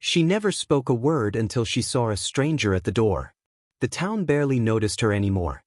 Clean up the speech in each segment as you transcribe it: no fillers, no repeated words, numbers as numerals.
She never spoke a word until she saw a stranger at the door. The town barely noticed her anymore.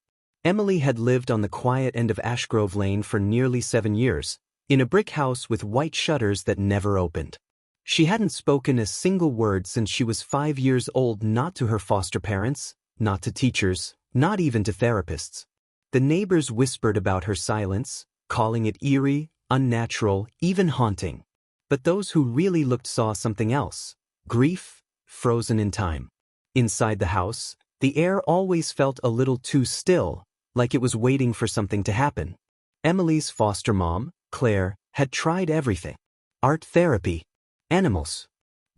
Emily had lived on the quiet end of Ashgrove Lane for nearly 7 years, in a brick house with white shutters that never opened. She hadn't spoken a single word since she was 5 years old, not to her foster parents, not to teachers, not even to therapists. The neighbors whispered about her silence, calling it eerie, unnatural, even haunting. But those who really looked saw something else: grief, frozen in time. Inside the house, the air always felt a little too still, like it was waiting for something to happen. Emily's foster mom, Claire, had tried everything: art therapy, animals,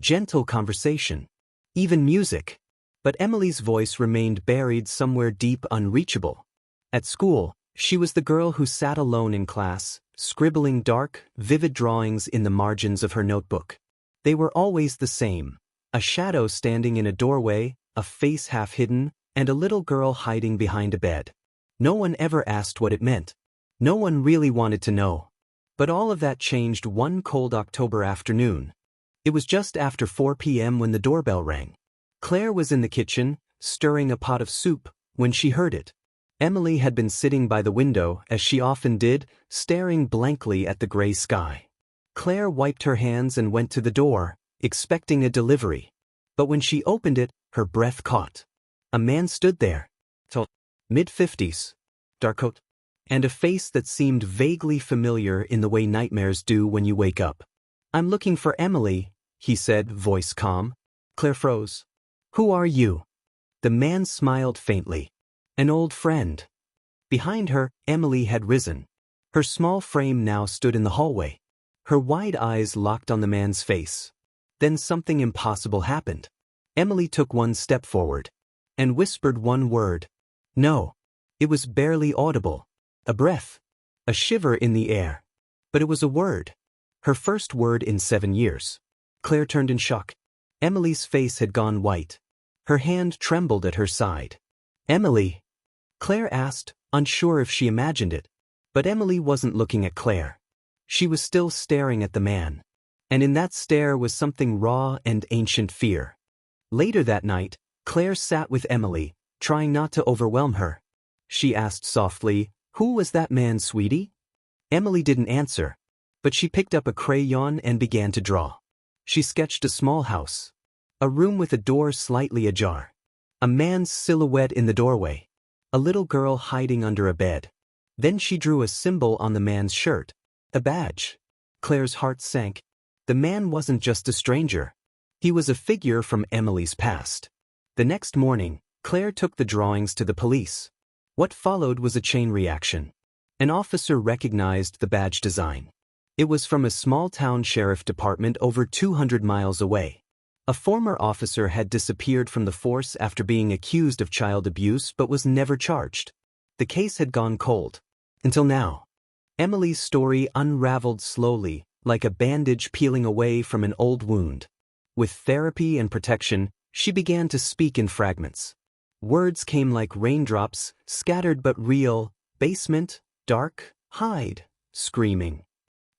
gentle conversation, even music. But Emily's voice remained buried somewhere deep, unreachable. At school, she was the girl who sat alone in class, scribbling dark, vivid drawings in the margins of her notebook. They were always the same: a shadow standing in a doorway, a face half hidden, and a little girl hiding behind a bed. No one ever asked what it meant. No one really wanted to know. But all of that changed one cold October afternoon. It was just after 4 p.m. when the doorbell rang. Claire was in the kitchen, stirring a pot of soup, when she heard it. Emily had been sitting by the window, as she often did, staring blankly at the gray sky. Claire wiped her hands and went to the door, expecting a delivery. But when she opened it, her breath caught. A man stood there. Tall, mid-50s, dark coat, and a face that seemed vaguely familiar in the way nightmares do when you wake up. "I'm looking for Emily," he said, voice calm. Claire froze. "Who are you?" The man smiled faintly. "An old friend." Behind her, Emily had risen. Her small frame now stood in the hallway. Her wide eyes locked on the man's face. Then something impossible happened. Emily took one step forward and whispered one word. No. It was barely audible. A breath. A shiver in the air. But it was a word. Her first word in 7 years. Claire turned in shock. Emily's face had gone white. Her hand trembled at her side. "Emily?" Claire asked, unsure if she imagined it. But Emily wasn't looking at Claire. She was still staring at the man. And in that stare was something raw and ancient: fear. Later that night, Claire sat with Emily, trying not to overwhelm her. She asked softly, "Who was that man, sweetie?" Emily didn't answer, but she picked up a crayon and began to draw. She sketched a small house. A room with a door slightly ajar. A man's silhouette in the doorway. A little girl hiding under a bed. Then she drew a symbol on the man's shirt. A badge. Claire's heart sank. The man wasn't just a stranger. He was a figure from Emily's past. The next morning, Claire took the drawings to the police. What followed was a chain reaction. An officer recognized the badge design. It was from a small-town sheriff department over 200 miles away. A former officer had disappeared from the force after being accused of child abuse but was never charged. The case had gone cold. Until now. Emily's story unraveled slowly, like a bandage peeling away from an old wound. With therapy and protection, she began to speak in fragments. Words came like raindrops, scattered but real: basement, dark, hide, screaming.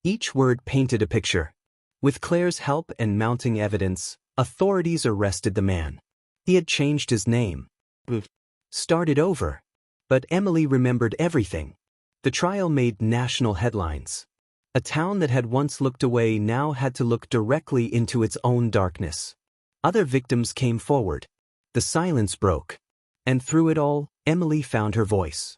Each word painted a picture. With Claire's help and mounting evidence, authorities arrested the man. He had changed his name. Started over. But Emily remembered everything. The trial made national headlines. A town that had once looked away now had to look directly into its own darkness. Other victims came forward. The silence broke. And through it all, Emily found her voice.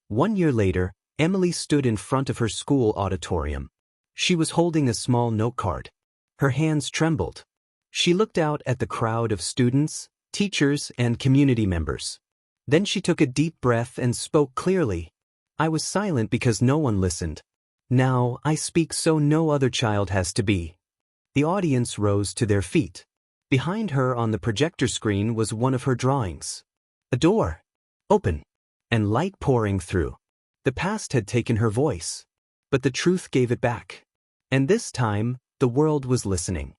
1 year later, Emily stood in front of her school auditorium. She was holding a small note card. Her hands trembled. She looked out at the crowd of students, teachers, and community members. Then she took a deep breath and spoke clearly. "I was silent because no one listened. Now I speak so no other child has to be." The audience rose to their feet. Behind her on the projector screen was one of her drawings. A door. Open. And light pouring through. The past had taken her voice. But the truth gave it back. And this time, the world was listening.